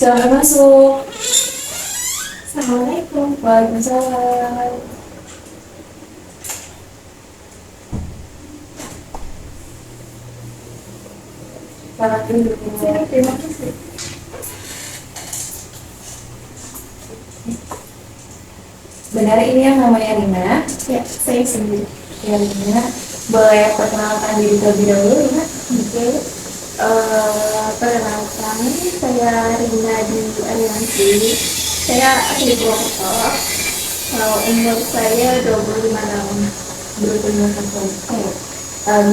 Silahkan masuk. Assalamualaikum. Waalaikumsalam. Selamat duduk. Terima kasih. Benar ini yang namanya Rina? Ya, saya sendiri. Ya Rina, boleh perkenalkan diri terlebih dahulu Rina? Oke. Perkenalkan, saya Rina di Aliansi. Saya asli Purwokerto. Umur saya 25 tahun. 25 tahun.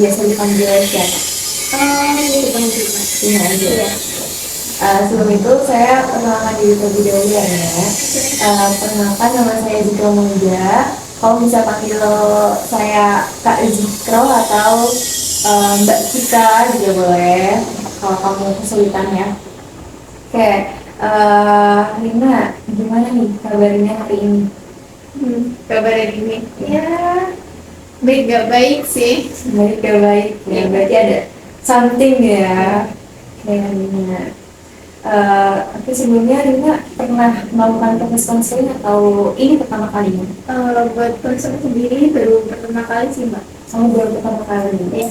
Biasa dipanggil siapa? Ini penghubungan. Rina aja. Iya. Sebelum itu saya perkenalkan diri terlebih dahulu ya. Perkenalkan nama saya Zikro Muda. Kamu bisa panggil saya Kak Zikro atau Mbak Cika juga boleh. Kalau kamu kesulitan ya. Oke, Rina, gimana nih kabarnya hari ini? Kabar hari ini? Ya, baik gak baik sih. Baik ya baik. Ya berarti ada something ya. Kayak Rina. Oke, sebelumnya Rina pernah melakukan proses konseling atau ini pertama kalinya? Buat konsep sendiri baru pertama kali sih, Mbak. Kamu baru pertama kali? Ya.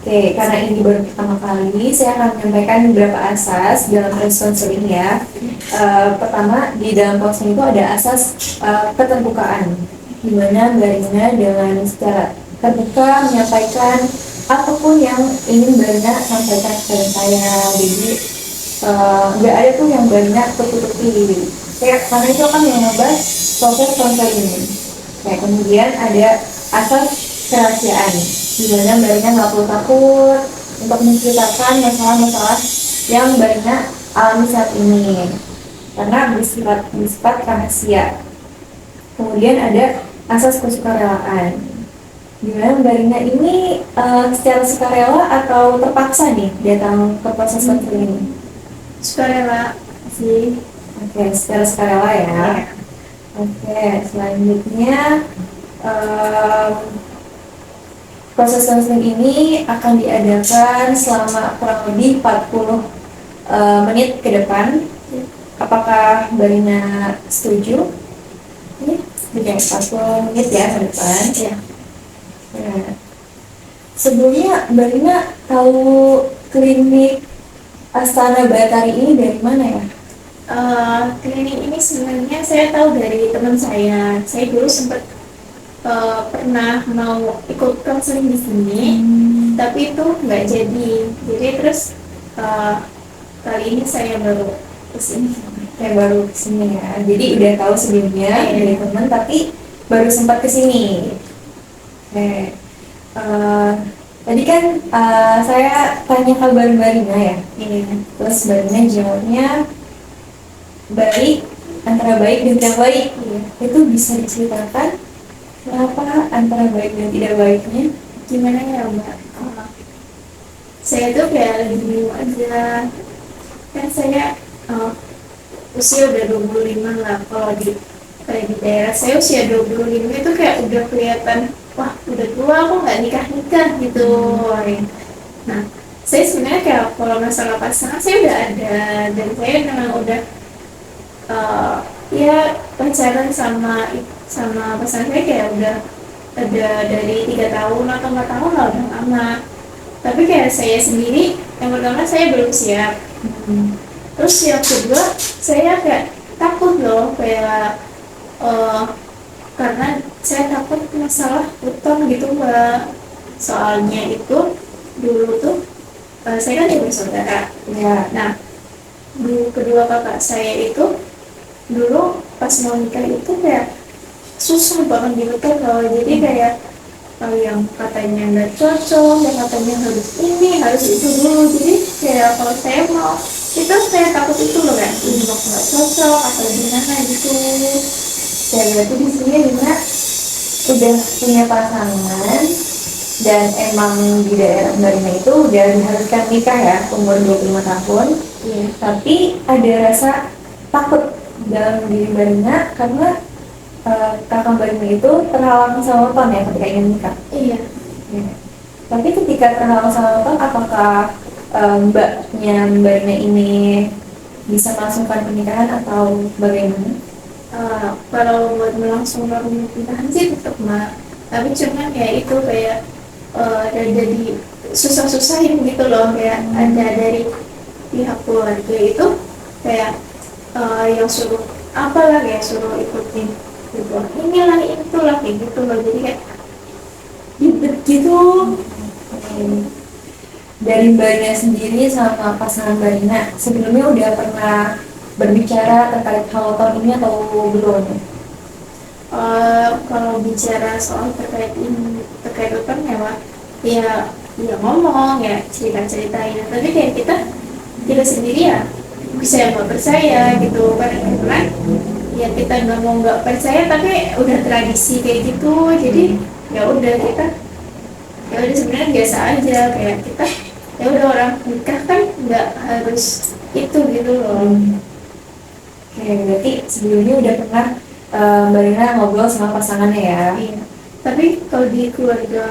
Oke, karena ini baru pertama kali, saya akan menyampaikan beberapa asas dalam proses konseling ya. Pertama, di dalam konseling itu ada asas keterbukaan, di mana Mbak Rina dengan secara terbuka menyampaikan apapun yang ingin Mbak Rina sampaikan kepada saya. Jadi nggak ada tuh yang banyak tutup-tutupi. Kayak karena itu akan membahas proses konseling. Kayak kemudian ada asas kerahasiaan, di mana Mbak Rina nggak perlu takut untuk menceritakan masalah-masalah yang Mbak Rina alami saat ini, karena bersifat rahasia. Kemudian ada asas kesukarelaan, di mana Mbak Rina ini secara sukarela atau terpaksa nih datang ke proses konseling ini. Sukarela sih. Oke, secara sukarela ya. Oke, selanjutnya proses konseling ini akan diadakan selama kurang lebih 40 menit ke depan. Apakah Mbak Rina setuju? Oke, 40 menit ya ke depan. Ya. Nah, sebelumnya Mbak Rina tahu klinik Astana Batari ini dari mana ya? Klinik ini sebenarnya saya tahu dari teman saya. Saya dulu sempat pernah mau ikut konseling di sini, tapi itu nggak jadi. Jadi terus kali ini saya baru kesini. Kayak baru kesini ya. Jadi udah tahu sebelumnya dari teman, tapi baru sempat kesini. Oke. Tadi kan saya tanya kabar Mbak Rina ya. Terus Mbak Rina jawabnya baik, antara baik dan tidak baik. Itu bisa diceritakan kenapa antara baik dan tidak baiknya? Gimana ya, Mbak? Saya tuh kayak lagi bingung aja. Kan saya usia udah 25 lah. Kalau di kayak di daerah saya usia 25 itu kayak udah kelihatan, wah udah tua, aku nggak nikah gitu. Nah, saya sebenarnya kayak kalau masalah pasangan saya udah ada, dan saya memang udah ya pacaran sama pasangan saya kayak udah ada dari 3 tahun atau 4 tahun lah, udah lama. Tapi kayak saya sendiri, yang pertama saya belum siap. Terus yang kedua, saya kayak takut loh, kayak karena saya takut masalah utang gitu, Mbak. Soalnya itu dulu tuh saya kan jadi saudara ya. Nah, kedua kakak saya itu dulu pas mau nikah itu kayak susah banget dinikah loh. Jadi kayak yang katanya nggak cocok, yang katanya harus ini harus itu dulu. Jadi kayak kalau saya mau itu, saya takut itu loh, kayak nggak cocok atau gimana gitu. Ya berarti di sini Rina udah punya pasangan dan emang di daerah Mbak Rina itu udah diharuskan nikah ya, umur 25 tahun. Iya. Tapi ada rasa takut dalam diri Mbak Rina karena kakak Mbak Rina itu terhalang sama weton ya ketika ingin nikah. Iya. Ya. Tapi ketika terhalang sama weton, apakah mbaknya Mbak Rina ini bisa melangsungkan pernikahan atau bagaimana? Kalau buat melangsungkan pernikahan sih tetap mah, tapi cuman ya itu kayak jadi susah-susahin gitu loh, kayak ada dari pihak keluarga itu kayak yang suruh apalah, kayak suruh ikutin gitu, inilah itulah kayak gitu loh, jadi kayak ribet gitu. Dari Mbaknya sendiri sama pasangan Mbaknya sebelumnya udah pernah berbicara terkait hal tahun ini atau belum? Kalau bicara soal terkait ini, terkait utang ya Wak, ya ngomong ya, cerita-ceritain, tapi kayak kita sendiri ya bisa nggak percaya gitu karena ya kita nggak mau nggak percaya, tapi udah tradisi kayak gitu, jadi ya udah kita, ya udah sebenarnya biasa aja, kayak kita ya udah orang nikah kan nggak harus itu gitu loh. Oke, berarti sebelumnya udah pernah Mbak Rina ngobrol sama pasangannya ya? Iya. Tapi kalau di keluarga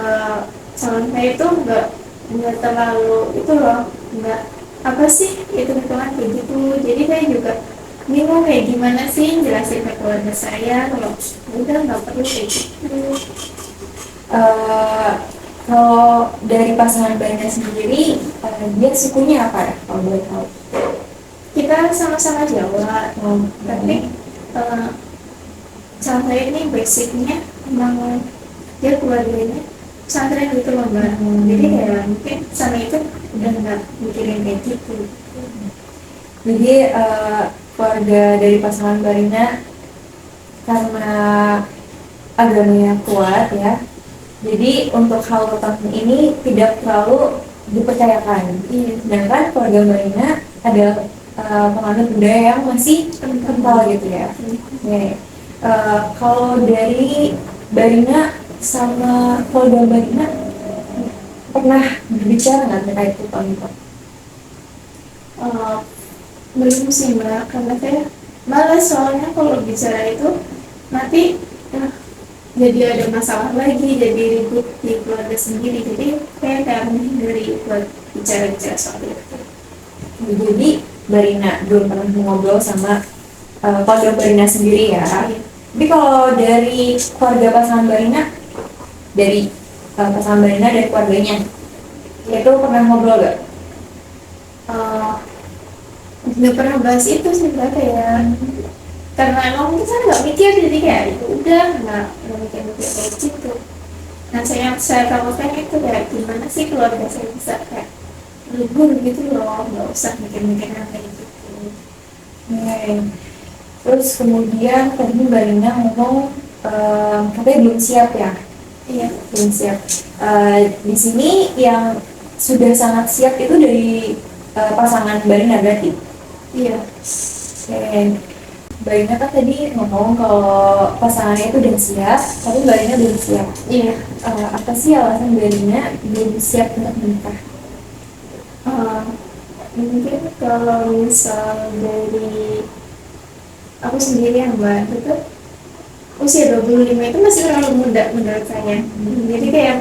calon saya itu nggak terlalu itu loh, nggak apa sih itu hitungan kayak gitu. Jadi saya juga bingung kayak gimana sih jelasin ke keluarga saya kalau udah nggak perlu kayak gitu. Eh, Kalau dari pasangan Mbaknya sendiri, dia sukunya apa ya kalau boleh tahu? Kita sama-sama Jawa, tapi eh, calon saya ini basicnya emang dia keluarganya pesantren gitu loh Mbak. Jadi kayak mungkin sama itu udah nggak mikirin kayak gitu. Jadi keluarga dari pasangan Mbak Rina karena agamanya kuat ya, jadi untuk hal tertentu ini tidak terlalu dipercayakan. Sedangkan keluarga Mbak Rina ada penganut budaya yang masih kental gitu ya. Oke. Kalau dari Mbak Rina sama keluarga Mbak Rina pernah berbicara nggak terkait itu Pak? Belum sih Mbak, karena saya malas, soalnya kalau bicara itu nanti jadi ada masalah lagi, jadi ribut di keluarga sendiri, jadi saya kayak menghindari buat bicara-bicara soal itu. Jadi Mbak Rina belum pernah ngobrol sama keluarga Mbak Rina sendiri ya. Tapi kalau dari keluarga pasangan Mbak Rina, dari pasangan Mbak Rina dari keluarganya, itu pernah ngobrol gak? Nggak pernah bahas itu sih Mbak, kayak karena emang mungkin saya nggak mikir, jadi kayak itu udah nggak mikir-mikir kayak gitu. Nah saya takutkan itu kayak gimana sih keluarga saya bisa kayak libur gitu loh, nggak usah mikir-mikir yang kayak gitu. Terus kemudian tadi Mbak Rina ngomong katanya belum siap ya? Iya. Belum siap. Di sini yang sudah sangat siap itu dari pasangan Mbak Rina berarti? Iya. Mbak Rina kan tadi ngomong kalau pasangannya itu udah siap, tapi Mbak Rina belum siap. Iya. Apa sih alasan Mbak Rina belum siap untuk menikah? Mungkin kalau misal dari aku sendiri yang Mbak, itu usia 25 itu masih terlalu muda menurut saya. Jadi kayak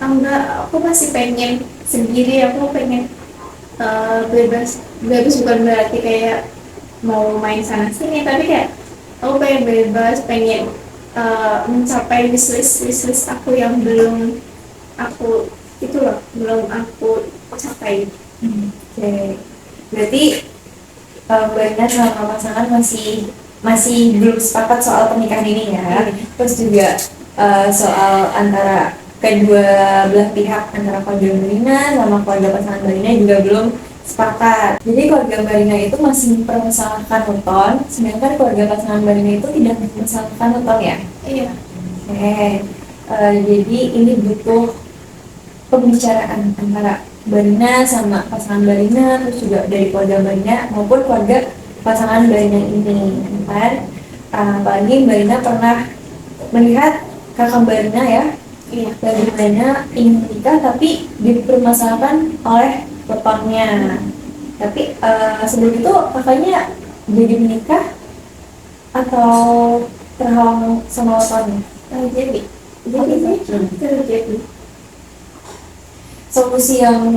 enggak, aku masih pengen sendiri, aku pengen bebas bukan berarti kayak mau main sana sini, tapi kayak aku pengen bebas, pengen mencapai wishlist aku yang belum aku itu loh, belum aku capai. Berarti Mbak Rina sama pasangan masih belum sepakat soal pernikahan ini ya. Terus juga soal antara kedua belah pihak, antara keluarga Mbak Rina sama keluarga pasangan Mbak Rina juga belum sepakat. Jadi keluarga Mbak Rina itu masih mempermasalahkan weton, sedangkan keluarga pasangan Mbak Rina itu tidak mempermasalahkan weton ya. Iya. Jadi ini butuh pembicaraan antara Mbak Rina sama pasangan Mbak Rina, terus juga dari keluarga Mbak Rina maupun keluarga pasangan Mbak Rina ini kan. Apalagi Mbak Rina pernah melihat kakak Mbak Rina ya, bagaimana ingin menikah tapi dipermasalahkan oleh wetonnya. Tapi sebelum itu kakaknya jadi menikah atau terhalang sama wetonnya? Jadi terjadi. Solusi yang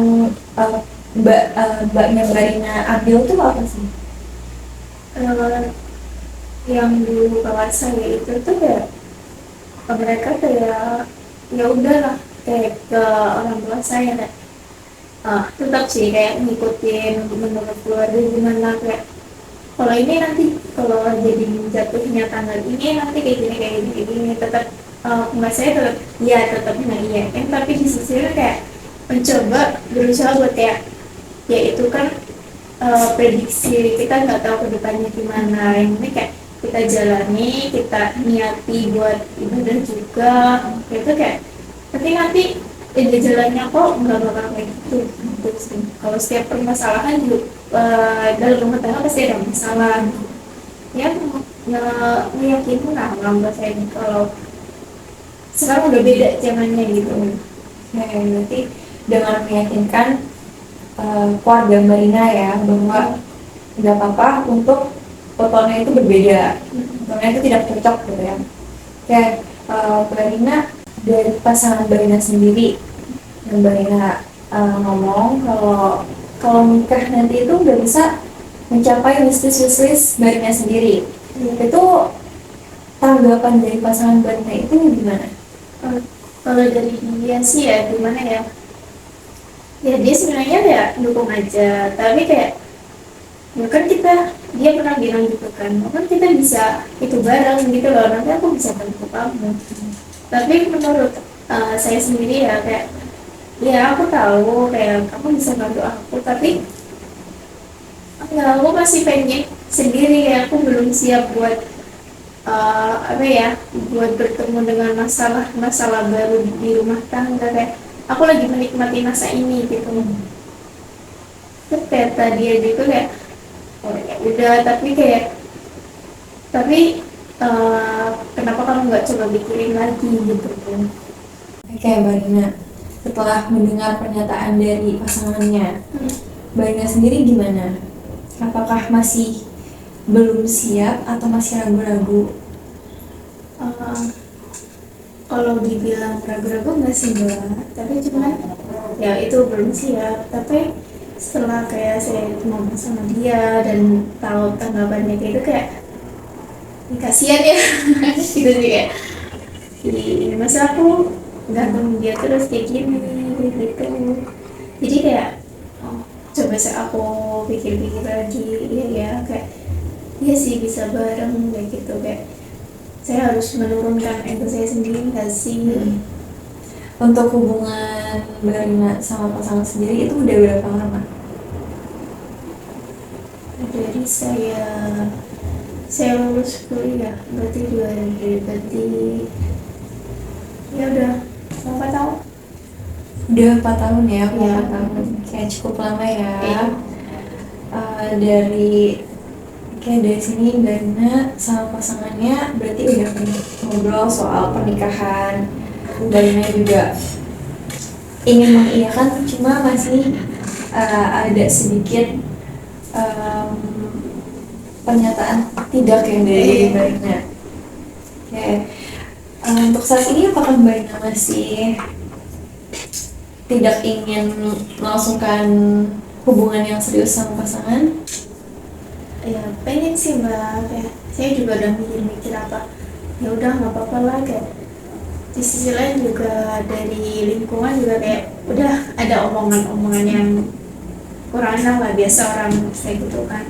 mbaknya Mbak Rina ambil tuh apa sih? Eh, yang dulu kakak saya itu tuh kayak mereka kayak ya udahlah kayak ke orang tua saya kayak tetap sih kayak ngikutin menurut keluarga gimana kayak kalau ini nanti kalau jadi jatuhnya tanggal ini nanti kayak gini tetap nggak saya tetap ya tetap nggak iya kan tapi di sisi lain kayak mencoba berusaha buat kayak ya itu kan prediksi kita nggak tahu kedepannya gimana yang ini kayak kita jalani kita niati buat ibadah juga itu kayak tapi nanti ide jalannya kok nggak bakal kayak gitu gitu sih. Kalau setiap permasalahan juga dalam rumah tangga pasti ada masalah ya meyakinkan lah orang tua saya kalau sekarang udah beda zamannya gitu. Ya, berarti dengan meyakinkan keluarga Mbak Rina ya bahwa nggak apa-apa untuk fotonya itu berbeda, fotonya itu tidak cocok gitu ya. Oke, Mbak Rina dari pasangan Mbak Rina sendiri, Mbak Rina ngomong kalau nikah nanti itu nggak bisa mencapai wishlist Mbak Rina sendiri. Itu tanggapan dari pasangan Mbak Rina itu gimana? Kalau dari dia sih ya gimana ya dia sebenarnya ya dukung aja tapi kayak ya kan dia pernah bilang gitu kan kita bisa itu bareng gitu loh nanti aku bisa bantu kamu tapi menurut saya sendiri ya kayak ya aku tahu kayak kamu bisa bantu aku tapi enggak aku masih pengen sendiri ya aku belum siap buat apa ya buat bertemu dengan masalah baru di rumah tangga kayak aku lagi menikmati masa ini gitu terus kayak tadi aja itu kayak oh ya udah tapi kenapa kamu nggak coba pikirin lagi gitu kan. Oke, Mbak Rina, setelah mendengar pernyataan dari pasangannya, Mbak Rina sendiri gimana? Apakah masih belum siap atau masih ragu-ragu? Kalau dibilang ragu-ragu nggak sih mbak, tapi cuman ya itu belum siap. Tapi setelah kayak saya ngomong sama dia dan tahu tanggapannya kayak itu kayak kasihan ya gitu sih kayak masa aku gantung dia terus kayak gini gitu. Jadi kayak coba aku pikir-pikir lagi ya kayak iya sih bisa bareng kayak gitu kayak saya harus menurunkan ego saya sendiri nggak sih. Untuk hubungan Mbak Rina sama pasangan sendiri itu udah berapa lama? Dari saya lulus kuliah berarti berarti ya udah 4 tahun. Udah 4 tahun ya, 4 Ya. tahun. Kayak cukup lama ya. Iya. Dari sini Mbak Rina sama pasangannya berarti udah ngobrol soal pernikahan. Mbak Rina juga ingin mengiyakan, cuma masih ada sedikit pernyataan tidak yang dari Mbak Rina. Oke. Untuk saat ini apakah Mbak Rina masih tidak ingin melangsungkan hubungan yang serius sama pasangan? Ya pengen sih mbak kayak saya juga udah mikir apa ya udah nggak apa-apa lah kayak di sisi lain juga dari lingkungan juga kayak udah ada omongan-omongan yang kurang enak lah biasa orang kayak gitu kan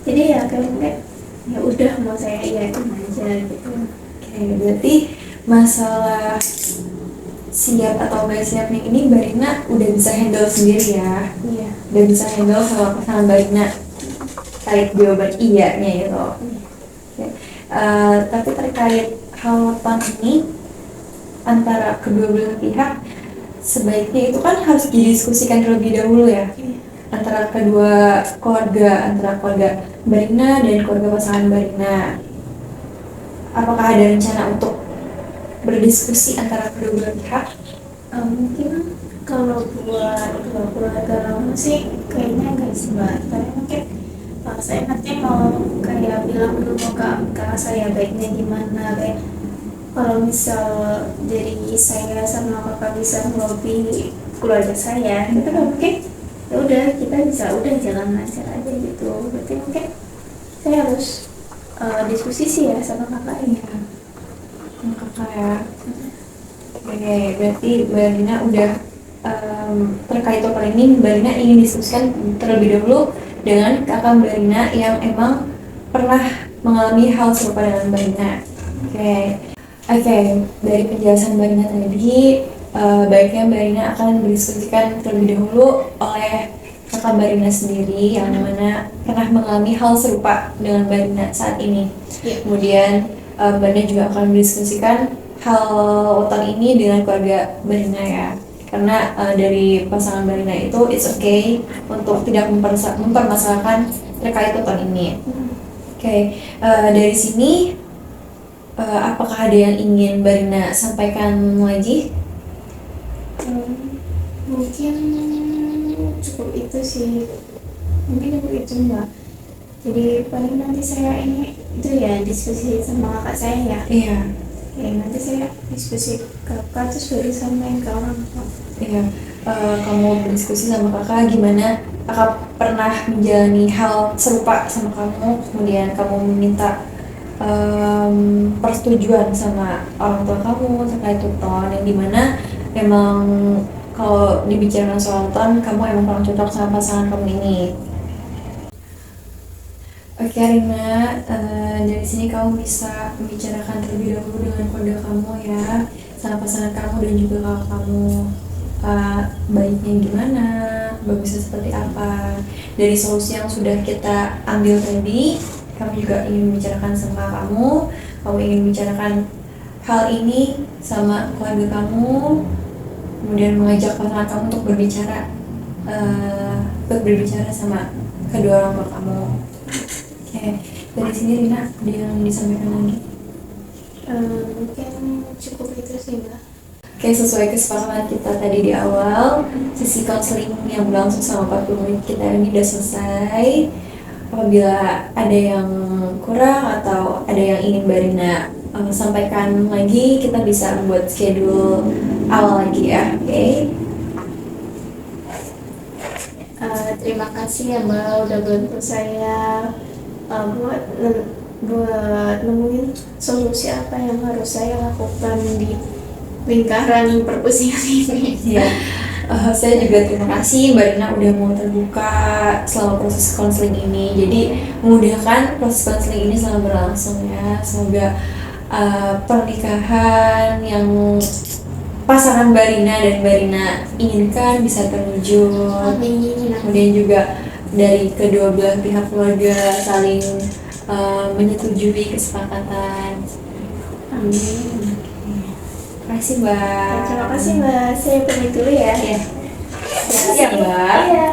jadi ya kayak ya udah mau saya iya itu aja gitu. Oke, berarti masalah siap atau nggak siapnya ini Mbak Rina udah bisa handle sendiri ya? Iya. Udah bisa handle sama pasangan Mbak Rina terkait jawaban iya-nya gitu. Oke. Tapi terkait hal ini antara kedua belah pihak sebaiknya itu kan harus didiskusikan terlebih dahulu ya, antara kedua keluarga, antara keluarga Mbak Rina dan keluarga pasangan Mbak Rina. Apakah ada rencana untuk berdiskusi antara kedua belah pihak? Mungkin kalau buat keluarga lama sih kayaknya enggak sih mbak tapi mungkin saya nanti mau kayak bilang dulu ke kakak saya baiknya gimana kayak kalau misal dari saya sama kakak bisa melobi keluarga saya itu kan mungkin ya udah kita bisa udah jalan lancar aja gitu. Berarti mungkin saya harus diskusi sih ya sama kakak ini. Sama kakak ya. Oke, berarti Mbak Rina udah terkait topik ini Mbak Rina ingin diskusikan terlebih dahulu dengan kakak Mbak Rina yang emang pernah mengalami hal serupa dengan Mbak Rina. Oke, dari penjelasan Mbak Rina tadi, baiknya Mbak Rina akan berdiskusikan terlebih dahulu oleh kakak Mbak Rina sendiri yang mana pernah mengalami hal serupa dengan Mbak Rina saat ini. Kemudian Mbak Rina juga akan berdiskusikan hal weton ini dengan keluarga Mbak Rina ya. Karena dari pasangan Mbak Rina itu it's okay untuk tidak mempermasalahkan terkait weton ini. Dari sini apakah ada yang ingin Mbak Rina sampaikan lagi? Mungkin cukup itu sih, mungkin cukup itu Mbak. Jadi paling nanti saya ini itu ya diskusi sama kakak saya ya. Iya. Nanti saya diskusi kakak terus baru sampein ke orang tua. Iya. Kamu berdiskusi sama kakak gimana kakak pernah menjalani hal serupa sama kamu, kemudian kamu meminta persetujuan sama orang tua kamu terkait weton yang dimana emang kalau dibicarakan soal weton kamu emang kurang cocok sama pasangan kamu ini. Oke Rina, dari sini kamu bisa membicarakan terlebih dahulu dengan keluarga kamu ya, sama pasangan kamu dan juga kakak kamu. Baiknya gimana, bagusnya seperti apa. Dari solusi yang sudah kita ambil tadi, kamu juga ingin membicarakan sama kamu ingin membicarakan hal ini sama keluarga kamu, kemudian mengajak pasangan kamu untuk berbicara sama kedua orang tua kamu. Dari sini Rina ada yang disampaikan lagi? Mungkin cukup itu sih Mbak. Sesuai kesepakatan kita tadi di awal, sesi konseling yang berlangsung selama 40 menit kita ini udah selesai. Apabila ada yang kurang atau ada yang ingin Mbak Rina sampaikan lagi, kita bisa buat schedule awal lagi ya. Terima kasih ya Mbak udah bantu saya buat nemuin solusi apa yang harus saya lakukan di lingkaran perpustakaan ini. Saya juga terima kasih Mbak Rina udah mau terbuka selama proses konseling ini. Jadi memudahkan proses konseling ini selama berlangsung ya. Semoga pernikahan yang pasangan Mbak Rina dan Mbak Rina inginkan bisa terwujud. Amin. Kemudian juga dari kedua belah pihak keluarga saling menyetujui kesepakatan. Amin. Terima kasih Mbak. Terima kasih Mbak. Saya pamit dulu ya. Iya. Terima kasih ya Mbak. Iya.